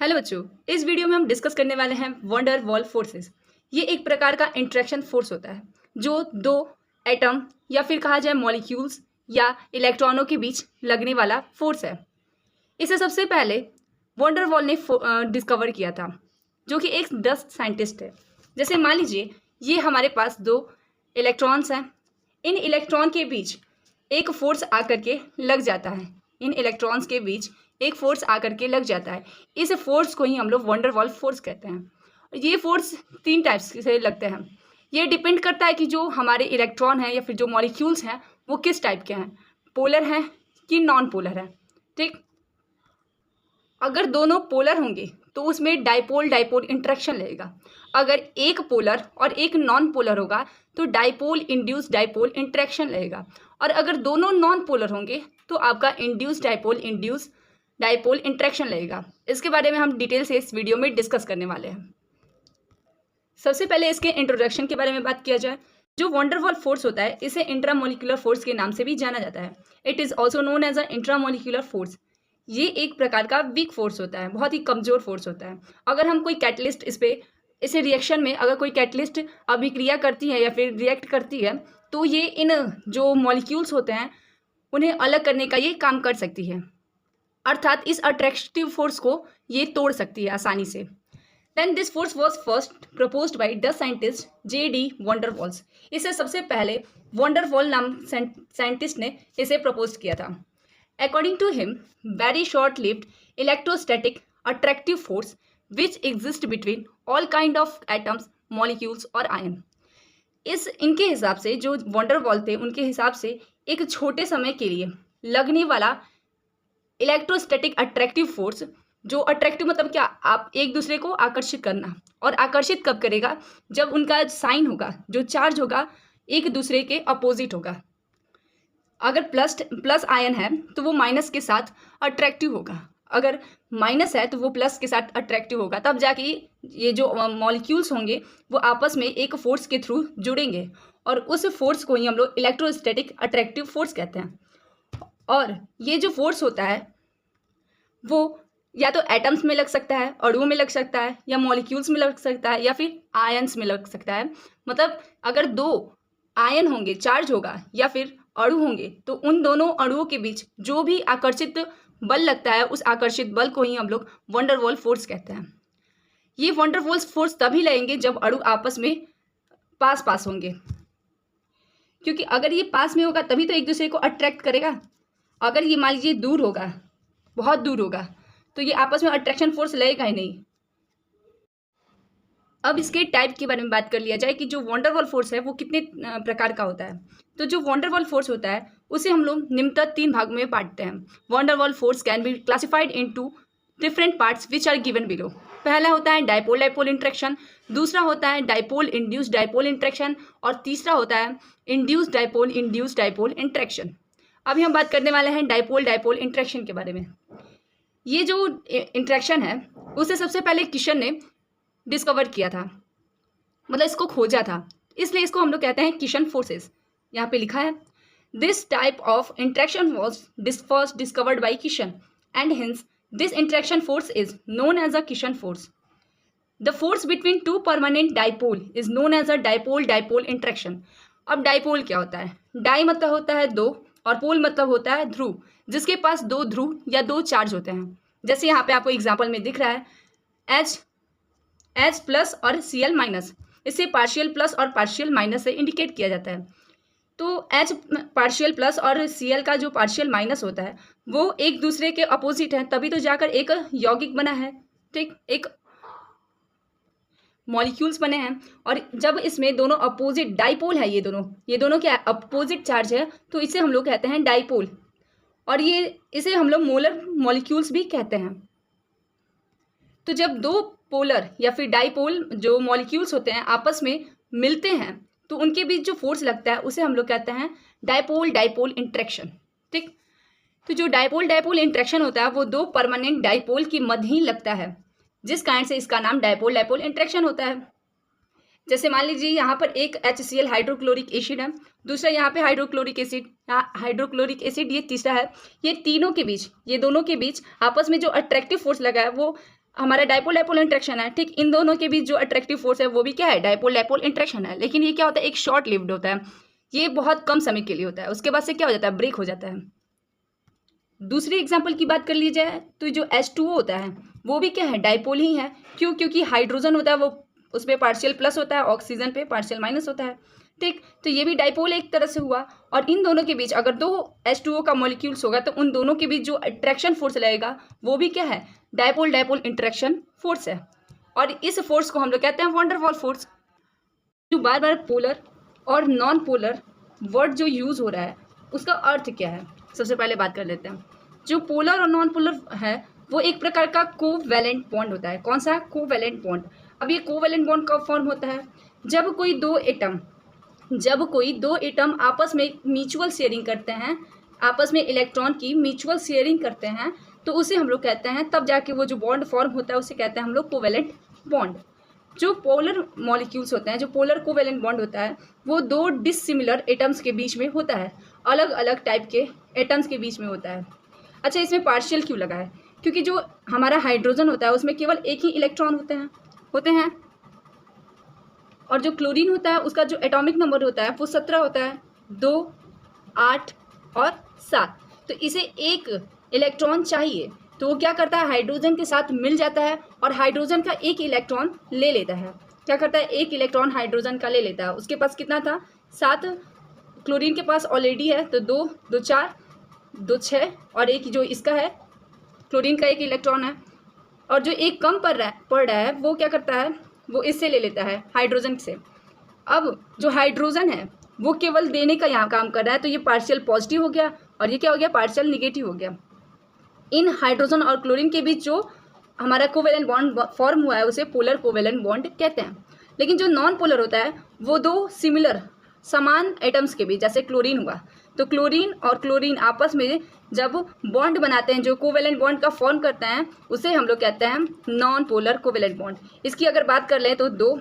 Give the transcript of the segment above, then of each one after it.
Hello बच्चों, इस video में हम डिस्कस करने वाले हैं वंडर वॉल फोर्सेस। ये एक प्रकार का इंटरेक्शन फोर्स होता है जो दो एटम या फिर कहा जाए मॉलिक्यूल्स या इलेक्ट्रॉनों के बीच लगने वाला फोर्स है। इसे सबसे पहले वंडर वॉल ने डिस्कवर किया था, जो कि एक डस्ट साइंटिस्ट है। जैसे मान लीजिए ये हमारे पास दो इलेक्ट्रॉन्स हैं, इन इलेक्ट्रॉन के बीच एक फोर्स आकर के लग जाता है। इन इलेक्ट्रॉन्स के बीच एक फोर्स आकर के लग जाता है। इस फोर्स को ही हम लोग वंडर वॉल फोर्स कहते हैं। ये फोर्स तीन टाइप्स से लगते हैं। ये डिपेंड करता है कि जो हमारे इलेक्ट्रॉन हैं या फिर जो मॉलिक्यूल्स हैं वो किस टाइप के हैं, पोलर हैं कि नॉन पोलर है। ठीक, अगर दोनों पोलर होंगे तो उसमें डाइपोल डाइपोल इंटरेक्शन लगेगा। अगर एक पोलर और एक नॉन पोलर होगा तो डाइपोल इंड्यूस डाइपोल इंटरेक्शन लगेगा। और अगर दोनों नॉन पोलर होंगे तो आपका इंड्यूस डाइपोल इंटरेक्शन लगेगा। इसके बारे में हम डिटेल से इस वीडियो में डिस्कस करने वाले हैं। सबसे पहले इसके इंट्रोडक्शन के बारे में बात किया जाए। जो वंडर वॉल फोर्स होता है इसे इंट्रामोलिकुलर फोर्स के नाम से भी जाना जाता है। It is also known as a intramolecular force. ये एक प्रकार का वीक फोर्स होता है, बहुत ही कमज़ोर फोर्स होता है। अगर हम कोई कैटलिस्ट इसे रिएक्शन में अगर कोई कैटलिस्ट अभिक्रिया करती है या फिर रिएक्ट करती है तो ये इन जो मॉलिक्यूल्स होते हैं उन्हें अलग करने का ये काम कर सकती है, अर्थात इस अट्रैक्टिव फोर्स को ये तोड़ सकती है आसानी से। Then this force was first proposed by Dutch scientist J.D. Van der Waals. इसे सबसे पहले वंडर वॉल नाम साइंटिस्ट ने इसे प्रपोज किया था। According to him, very short lived electrostatic attractive force which exist between all kind of atoms, molecules और ion. इनके हिसाब से जो वंडर वॉल थे उनके हिसाब से एक छोटे समय के लिए लगने वाला इलेक्ट्रोस्टैटिक अट्रैक्टिव फोर्स, जो अट्रैक्टिव मतलब क्या, आप एक दूसरे को आकर्षित करना। और आकर्षित कब करेगा, जब उनका साइन होगा, जो चार्ज होगा एक दूसरे के अपोजिट होगा। अगर प्लस आयन है तो वो माइनस के साथ अट्रैक्टिव होगा, अगर माइनस है तो वो प्लस के साथ अट्रैक्टिव होगा। तब जाके ये जो मॉलिक्यूल्स होंगे वो आपस में एक फोर्स के थ्रू जुड़ेंगे और उस फोर्स को ही हम लोग इलेक्ट्रोस्टैटिक अट्रैक्टिव फोर्स कहते हैं। और ये जो फोर्स होता है वो या तो एटम्स में लग सकता है, अणुओं में लग सकता है, या मॉलिक्यूल्स में लग सकता है, या फिर आयन्स में लग सकता है। मतलब अगर दो आयन होंगे, चार्ज होगा, या फिर अणु होंगे तो उन दोनों अणुओं के बीच जो भी आकर्षित बल लगता है उस आकर्षित बल को ही हम लोग वंडर वॉल फोर्स कहते हैं। ये वंडर वॉल फोर्स तभी लगेंगे जब अणु आपस में पास होंगे, क्योंकि अगर ये पास में होगा तभी तो एक दूसरे को अट्रैक्ट करेगा। अगर ये मान लीजिए दूर होगा, बहुत दूर होगा, तो ये आपस में अट्रैक्शन फोर्स लगेगा ही नहीं। अब इसके टाइप के बारे में बात कर लिया जाए कि जो वंडर वॉल फोर्स है वो कितने प्रकार का होता है। तो जो वंडर वॉल फोर्स होता है उसे हम लोग निम्नतः तीन भाग में बांटते हैं। Van der Waals force can be classified into different parts which are given below. पहला होता है डाइपोल डाइपोल इंट्रैक्शन, दूसरा होता है डाइपोल इंड्यूस्ड डाइपोल इंट्रैक्शन, और तीसरा होता है इंड्यूस्ड डाइपोल इंट्रैक्शन। अभी हम बात करने वाले हैं डाइपोल डाइपोल इंट्रैक्शन के बारे में। ये जो इंट्रैक्शन है उसे सबसे पहले किशन ने डिस्कवर किया था, मतलब इसको खोजा था, इसलिए इसको हम लोग कहते हैं किशन फोर्सेस। यहाँ पे लिखा है this type of interaction was first discovered by Keesom and hence this interaction force is known as a Keesom force. The force between two permanent dipole is known as a dipole dipole interaction. अब dipole क्या होता है? Die मतलब होता है दो और पोल मतलब होता है ध्रुव, जिसके पास दो ध्रुव या दो चार्ज होते हैं। जैसे यहाँ पे आपको एग्जाम्पल में दिख रहा है H प्लस और Cl माइनस, इसे पार्शियल प्लस और पार्शियल माइनस से इंडिकेट किया जाता है। तो H पार्शियल प्लस और Cl का जो पार्शियल माइनस होता है वो एक दूसरे के अपोजिट है, तभी तो जाकर एक यौगिक बना है। ठीक, एक मॉलिक्यूल्स बने हैं। और जब इसमें दोनों अपोजिट डाइपोल है, ये दोनों क्या अपोजिट चार्ज है, तो इसे हम लोग कहते हैं डाइपोल। और इसे हम लोग मोलर मॉलिक्यूल्स भी कहते हैं। तो जब दो पोलर या फिर डाइपोल जो मॉलिक्यूल्स होते हैं आपस में मिलते हैं तो उनके बीच जो फोर्स लगता है उसे हम लोग कहते हैं डाइपोल डाइपोल इंट्रैक्शन। ठीक, तो जो डाइपोल डाइपोल इंट्रैक्शन होता है वो दो परमानेंट डाइपोल की मध्य ही लगता है, जिस कारण से इसका नाम डाइपोल डाइपोल इंट्रैक्शन होता है। जैसे मान लीजिए यहाँ पर एक HCl हाइड्रोक्लोरिक एसिड है, दूसरा यहाँ पे हाइड्रोक्लोरिक एसिड ये तीसरा है। ये तीनों के बीच, ये दोनों के बीच आपस में जो अट्रैक्टिव फोर्स लगा है वो हमारा डाइपोल डाइपोल इंट्रैक्शन है, ठीक, इन दोनों के बीच जो अट्रैक्टिव फोर्स है वो भी क्या है, डाइपोल डाइपोल इंट्रैक्शन है। लेकिन ये क्या होता है, एक शॉर्ट लिव्ड होता है, ये बहुत कम समय के लिए होता है, उसके बाद से क्या हो जाता है, ब्रेक हो जाता है। दूसरी एग्जाम्पल की बात कर ली जाए तो जो H2O होता है वो भी क्या है, डाइपोल ही है। क्यों? क्योंकि हाइड्रोजन होता है वो उस पर पार्शियल प्लस होता है, ऑक्सीजन पे पार्शियल माइनस होता है, ठीक। तो ये भी डाइपोल एक तरह से हुआ। और इन दोनों के बीच अगर दो H2O का मॉलिक्यूल्स होगा तो उन दोनों के बीच जो अट्रैक्शन फोर्स लगेगा वो भी क्या है, डाइपोल डाइपोल इंट्रैक्शन फोर्स है। और इस फोर्स को हम लोग कहते हैं वॉन डेर वाल फोर्स। जो बार बार पोलर और नॉन पोलर वर्ड जो यूज़ हो रहा है उसका अर्थ क्या है, सबसे पहले बात कर लेते हैं। जो पोलर और नॉन पोलर है वो एक प्रकार का कोवैलेंट बॉन्ड होता है। कौन सा? Covalent bond. अब ये कोवैलेंट बॉन्ड कब फॉर्म होता है? जब कोई दो एटम आपस में म्यूचुअल शेयरिंग करते हैं, आपस में इलेक्ट्रॉन की म्यूचुअल शेयरिंग करते हैं, तो उसे हम लोग कहते हैं, तब जाके वो जो बॉन्ड फॉर्म होता है उसे कहते हैं हम लोग कोवैलेंट बॉन्ड। जो पोलर मॉलिक्यूल्स होते हैं, जो पोलर कोवैलेंट बॉन्ड होता है वो दो डिसिमिलर एटम्स के बीच में होता है, अलग अलग टाइप के एटम्स के बीच में होता है। अच्छा, इसमें पार्शियल क्यों लगा है? क्योंकि जो हमारा हाइड्रोजन होता है उसमें केवल एक ही इलेक्ट्रॉन होते हैं और जो क्लोरीन होता है उसका जो एटॉमिक नंबर होता है वो 17 होता है, 2, 8 और 7। तो इसे एक इलेक्ट्रॉन चाहिए, तो वो क्या करता है, हाइड्रोजन के साथ मिल जाता है और हाइड्रोजन का एक इलेक्ट्रॉन ले लेता है। क्या करता है, एक इलेक्ट्रॉन हाइड्रोजन का ले लेता है। उसके पास कितना था, 7, क्लोरीन के पास ऑलरेडी है तो 2, 2 4, 2 6 और एक जो इसका है क्लोरीन का एक इलेक्ट्रॉन है। और जो एक कम पड़ रहा है वो क्या करता है, वो इससे ले लेता है, हाइड्रोजन से। अब जो हाइड्रोजन है वो केवल देने का यहाँ काम कर रहा है, तो ये पार्शियल पॉजिटिव हो गया और ये क्या हो गया, पार्शियल निगेटिव हो गया। इन हाइड्रोजन और क्लोरीन के बीच जो हमारा कोवैलेंट बॉन्ड फॉर्म हुआ है उसे पोलर कोवैलेंट बॉन्ड कहते हैं। लेकिन जो नॉन पोलर होता है वो दो समान एटम्स के बीच, जैसे क्लोरीन हुआ, तो क्लोरीन और क्लोरीन आपस में जब बॉन्ड बनाते हैं, जो कोवैलेंट बॉन्ड का फॉर्म करते हैं, उसे हम लोग कहते हैं नॉन पोलर कोवैलेंट बॉन्ड। इसकी अगर बात कर लें तो 2,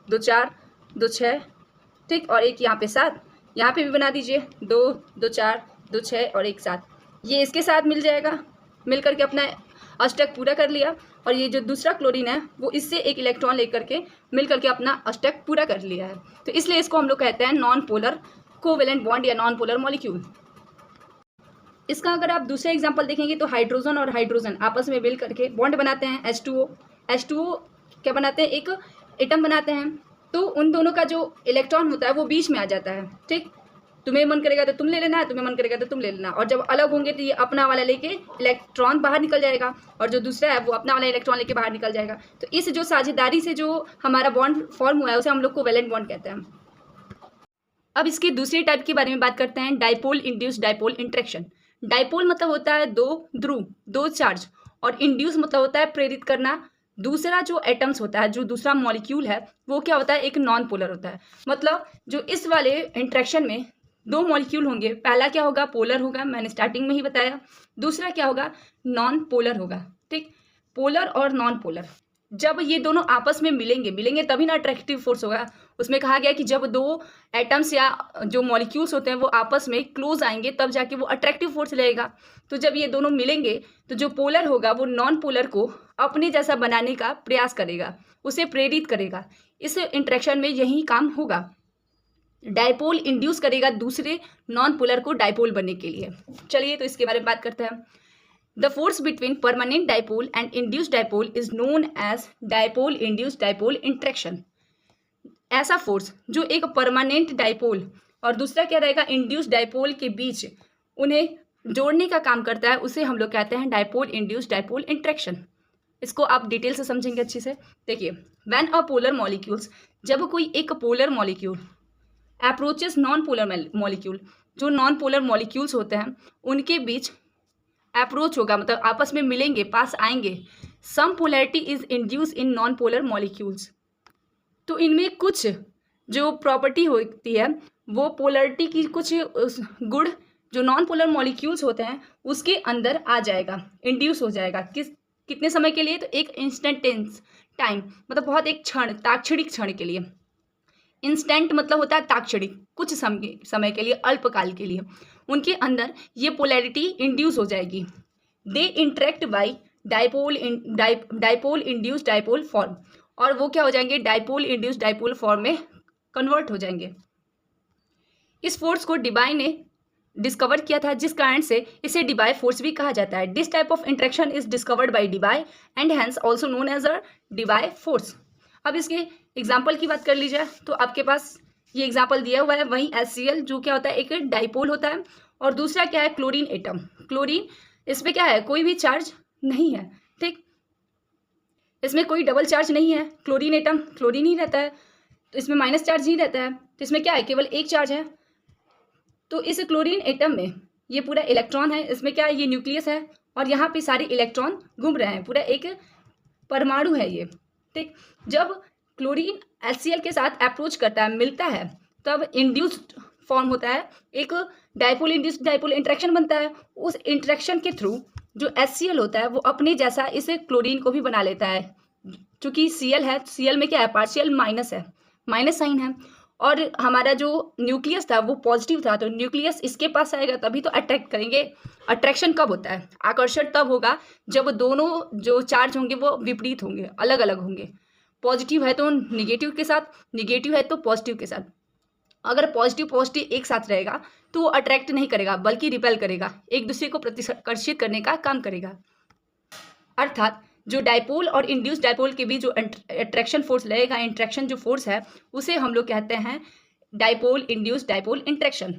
2 4, 2 6, ठीक, और एक यहाँ पे 7, यहाँ पे भी बना दीजिए 2, 2 4, 2 6 और एक 7। ये इसके साथ मिल जाएगा, मिल करके अपना अष्टक पूरा कर लिया। और ये जो दूसरा क्लोरीन है वो इससे एक इलेक्ट्रॉन लेकर के मिल करके अपना अष्टक पूरा कर लिया है। तो इसलिए इसको हम लोग कहते हैं नॉन पोलर कोवैलेंट बॉन्ड या नॉन पोलर मॉलिक्यूल। इसका अगर आप दूसरा एग्जांपल देखेंगे तो हाइड्रोजन और हाइड्रोजन आपस में मिल करके बॉन्ड बनाते हैं, H2O क्या बनाते हैं, एक एटम बनाते हैं। तो उन दोनों का जो इलेक्ट्रॉन होता है वो बीच में आ जाता है, ठीक। तुम्हें मन करेगा तो तुम ले लेना, तुम्हें मन करेगा तो तुम ले लेना। और जब अलग होंगे तो ये अपना वाला लेके इलेक्ट्रॉन बाहर निकल जाएगा और जो दूसरा है वो अपना वाला इलेक्ट्रॉन लेके बाहर निकल जाएगा। तो इस जो साझेदारी से जो हमारा बॉन्ड फॉर्म हुआ है उसे हम लोग कोवैलेंट बॉन्ड कहते हैं। अब इसकी दूसरी टाइप के बारे में बात करते हैं, dipole induce dipole interaction. Dipole मतलब होता है दो ध्रुव, दो चार्ज, और इंड्यूस मतलब होता है प्रेरित करना। दूसरा जो एटम्स होता है, जो दूसरा मॉलिक्यूल है वो क्या होता है, एक नॉन पोलर होता है। मतलब जो इस वाले इंट्रैक्शन में दो मॉलिक्यूल होंगे, पहला क्या होगा, पोलर होगा, मैंने स्टार्टिंग में ही बताया। दूसरा क्या होगा, नॉन पोलर होगा, ठीक। पोलर और नॉन पोलर जब ये दोनों आपस में मिलेंगे तभी ना अट्रैक्टिव फोर्स होगा। उसमें कहा गया कि जब दो एटम्स या जो मॉलिक्यूल्स होते हैं वो आपस में क्लोज आएंगे तब जाके वो अट्रैक्टिव फोर्स लगेगा। तो जब ये दोनों मिलेंगे तो जो पोलर होगा वो नॉन पोलर को अपने जैसा बनाने का प्रयास करेगा, उसे प्रेरित करेगा। इस इंट्रैक्शन में यही काम होगा, डाइपोल इंड्यूस करेगा दूसरे नॉन पोलर को डाइपोल बनने के लिए। चलिए तो इसके बारे में बात करते हैं। The force between permanent dipole and induced dipole is known as dipole induced dipole interaction. ऐसा फोर्स जो एक परमानेंट डाइपोल और दूसरा क्या रहेगा, इंड्यूस्ड डाइपोल के बीच उन्हें जोड़ने का काम करता है, उसे हम लोग कहते हैं डाइपोल इंड्यूस्ड डाइपोल इंट्रैक्शन। इसको आप डिटेल से समझेंगे अच्छे से। देखिए, व्हेन अ पोलर मॉलिक्यूल्स, जब कोई एक polar molecule approaches non polar molecule, जो नॉन पोलर मॉलिक्यूल्स होते हैं उनके बीच अप्रोच होगा, मतलब आपस में मिलेंगे, पास आएंगे। Some polarity is induced in non polar molecules. तो इनमें कुछ जो प्रॉपर्टी होती है वो पोलैरिटी की कुछ गुण जो नॉन पोलर मॉलिक्यूल्स होते हैं उसके अंदर आ जाएगा, इंड्यूस हो जाएगा। कितने समय के लिए, तो एक इंस्टेंटेनियस टाइम, मतलब बहुत एक क्षण, ताक्षणिक क्षण के लिए। इंस्टेंट मतलब होता है ताक्षणिक, कुछ समय के लिए, अल्पकाल के लिए उनके अंदर ये पोलैरिटी इंड्यूस हो जाएगी। They interact bye dipole induced dipole form, और वो क्या हो जाएंगे, डाइपोल इंड्यूस्ड डाइपोल फॉर्म में कन्वर्ट हो जाएंगे। इस फोर्स को डिबाय ने डिस्कवर किया था, जिस कारण से इसे डिबाय फोर्स भी कहा जाता है। This type of interaction is discovered by Debye and hence also known as a Debye force. अब इसके एग्जाम्पल की बात कर ली जाए तो आपके पास ये एग्जाम्पल दिया हुआ है, वहीं HCl जो क्या होता है, एक डाइपोल होता है, और दूसरा क्या है, क्लोरीन एटम। क्लोरीन, इसमें क्या है, कोई भी चार्ज नहीं है, ठीक, इसमें कोई डबल चार्ज नहीं है। क्लोरीन एटम क्लोरीन ही रहता है, तो इसमें माइनस चार्ज ही रहता है, तो इसमें क्या है, केवल एक चार्ज है। तो इस क्लोरीन एटम में ये पूरा इलेक्ट्रॉन है, इसमें क्या है, ये न्यूक्लियस है, और यहाँ पे सारे इलेक्ट्रॉन घूम रहे हैं, पूरा एक परमाणु है ये, ठीक। जब क्लोरीन HCl के साथ अप्रोच करता है, मिलता है, तब इंड्यूस्ड फॉर्म होता है, एक डाइपोल इंड्यूस्ड डाइपोल इंटरेक्शन बनता है। उस इंटरेक्शन के थ्रू जो HCl होता है वो अपने जैसा इस क्लोरीन को भी बना लेता है। चूंकि Cl है, Cl में क्या है, पार्शियल माइनस है, माइनस साइन है, और हमारा जो न्यूक्लियस था वो पॉजिटिव था, तो न्यूक्लियस इसके पास आएगा तभी तो अट्रैक्ट करेंगे। अट्रैक्शन कब होता है, आकर्षण तब होगा जब दोनों जो चार्ज होंगे वो विपरीत होंगे, अलग अलग होंगे। पॉजिटिव है तो निगेटिव के साथ, निगेटिव है तो पॉजिटिव के साथ। अगर पॉजिटिव पॉजिटिव एक साथ रहेगा तो वो अट्रैक्ट नहीं करेगा बल्कि रिपेल करेगा, एक दूसरे को प्रतिकर्षित करने का काम करेगा। अर्थात जो डाइपोल और इंड्यूस डाइपोल के बीच जो अट्रैक्शन फोर्स लगेगा, इंट्रैक्शन जो फोर्स है, उसे हम लोग कहते हैं डाइपोल इंड्यूस डाइपोल इंट्रैक्शन।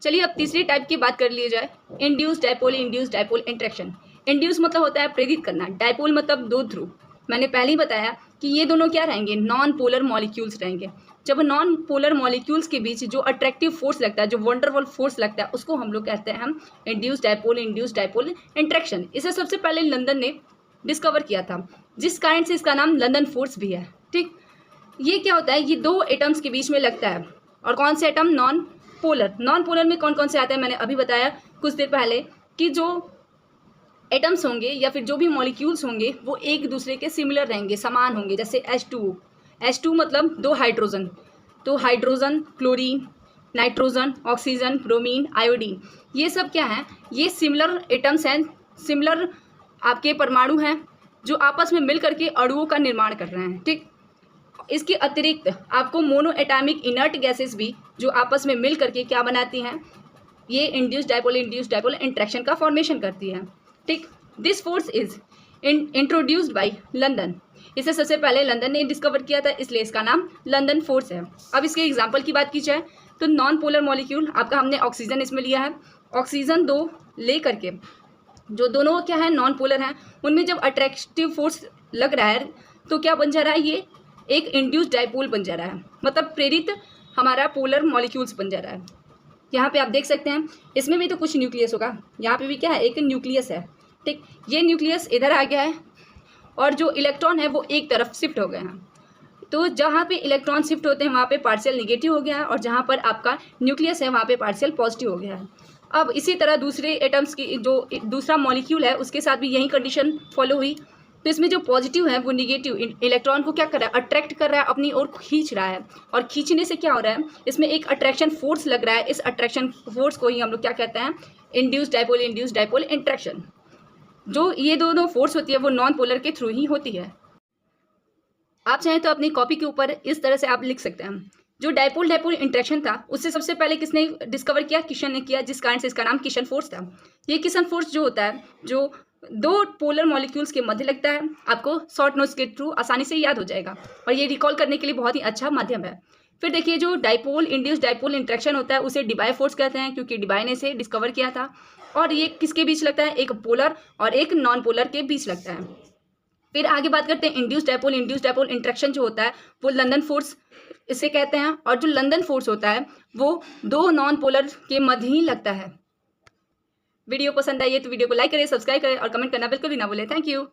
चलिए अब तीसरी टाइप की बात कर ली जाए, इंड्यूस डाइपोल इंट्रैक्शन। इंड्यूस मतलब होता है प्रेरित करना, डाइपोल मतलब दो ध्रुव। मैंने पहले ही बताया कि ये दोनों क्या रहेंगे, नॉन पोलर मॉलिक्यूल्स रहेंगे। जब नॉन पोलर मॉलिक्यूल्स के बीच जो अट्रैक्टिव फोर्स लगता है, जो वंडरवॉल फोर्स लगता है, उसको हम लोग कहते हैं इंड्यूस डाइपोल इंट्रैक्शन। इसे सबसे पहले लंदन ने डिस्कवर किया था, जिस कारण से इसका नाम लंदन फोर्स भी है, ठीक। ये क्या होता है, ये दो एटम्स के बीच में लगता है, और कौन से atom, non polar. Non polar में कौन कौन से आते हैं, मैंने अभी बताया कुछ देर पहले कि जो एटम्स होंगे या फिर जो भी मॉलिक्यूल्स होंगे वो एक दूसरे के सिमिलर रहेंगे, समान होंगे। जैसे H2O मतलब दो हाइड्रोजन, तो hydrogen, chlorine, nitrogen, oxygen, bromine, iodine, ये सब क्या हैं, ये सिमिलर एटम्स हैं, सिमिलर आपके परमाणु हैं जो आपस में मिल करके अणुओं का निर्माण कर रहे हैं, ठीक। इसके अतिरिक्त आपको मोनो एटॉमिक इनर्ट गैसेस भी जो आपस में मिल करके क्या बनाती हैं, ये इंड्यूस डाइपोल इंट्रैक्शन का फॉर्मेशन करती है, ठीक। This force is introduced by London. इसे सबसे पहले लंदन ने डिस्कवर किया था, इसलिए इसका नाम लंदन फोर्स है। अब इसके एग्जाम्पल की बात की जाए तो नॉन पोलर मॉलिक्यूल आपका हमने ऑक्सीजन इसमें लिया है, ऑक्सीजन दो ले करके जो दोनों क्या है, नॉन पोलर हैं, उनमें जब अट्रैक्टिव फोर्स लग रहा है तो क्या बन जा रहा है, ये एक इंड्यूस्ड डाइपोल बन जा रहा है, मतलब प्रेरित हमारा पोलर मॉलिक्यूल्स बन जा रहा है। यहाँ पे आप देख सकते हैं, इसमें भी तो कुछ न्यूक्लियस होगा, यहाँ पे भी क्या है, एक न्यूक्लियस है, ठीक। ये न्यूक्लियस इधर आ गया है और जो इलेक्ट्रॉन है वो एक तरफ शिफ्ट हो गए हैं, तो जहाँ पे इलेक्ट्रॉन शिफ्ट होते हैं वहाँ पे पार्शियल निगेटिव हो गया है, और जहाँ पर आपका न्यूक्लियस है वहाँ पे पार्शियल पॉजिटिव हो गया है। अब इसी तरह दूसरे एटम्स की जो दूसरा मॉलिक्यूल है उसके साथ भी यही कंडीशन फॉलो हुई, तो इसमें जो पॉजिटिव है वो निगेटिव इलेक्ट्रॉन को क्या कर रहा है, अट्रैक्ट कर रहा है, अपनी ओर खींच रहा है, और खींचने से क्या हो रहा है, इसमें एक अट्रैक्शन फोर्स लग रहा है। इस अट्रैक्शन फोर्स को ही हम लोग क्या कहते हैं, इंड्यूस डाइपोल इंट्रैक्शन। जो ये दोनों फोर्स होती है वो नॉन पोलर के थ्रू ही होती है। आप चाहें तो अपनी कॉपी के ऊपर इस तरह से आप लिख सकते हैं, जो डाइपोल इंट्रैक्शन था उससे सबसे पहले किसने डिस्कवर किया, किशन ने किया, जिस कारण से इसका नाम किशन फोर्स था। ये किशन फोर्स जो होता है, जो दो पोलर मॉलिक्यूल्स के मध्य लगता है, आपको शॉर्ट नोट्स के थ्रू आसानी से याद हो जाएगा, और ये रिकॉल करने के लिए बहुत ही अच्छा माध्यम है। फिर देखिए, जो डाइपोल इंड्यूस डाइपोल इंट्रैक्शन होता है उसे डिबाय फोर्स कहते हैं, क्योंकि डिबाय ने इसे डिस्कवर किया था, और ये किसके बीच लगता है, एक पोलर और एक नॉन पोलर के बीच लगता है। फिर आगे बात करते हैं, इंड्यूस डाइपोल इंट्रैक्शन जो होता है वो लंदन फोर्स इसे कहते हैं, और जो लंदन फोर्स होता है वो दो नॉन पोलर के मध्य ही लगता है। वीडियो पसंद आई है तो वीडियो को लाइक करें, सब्सक्राइब करें और कमेंट करना बिल्कुल भी ना भूलें। Thank you.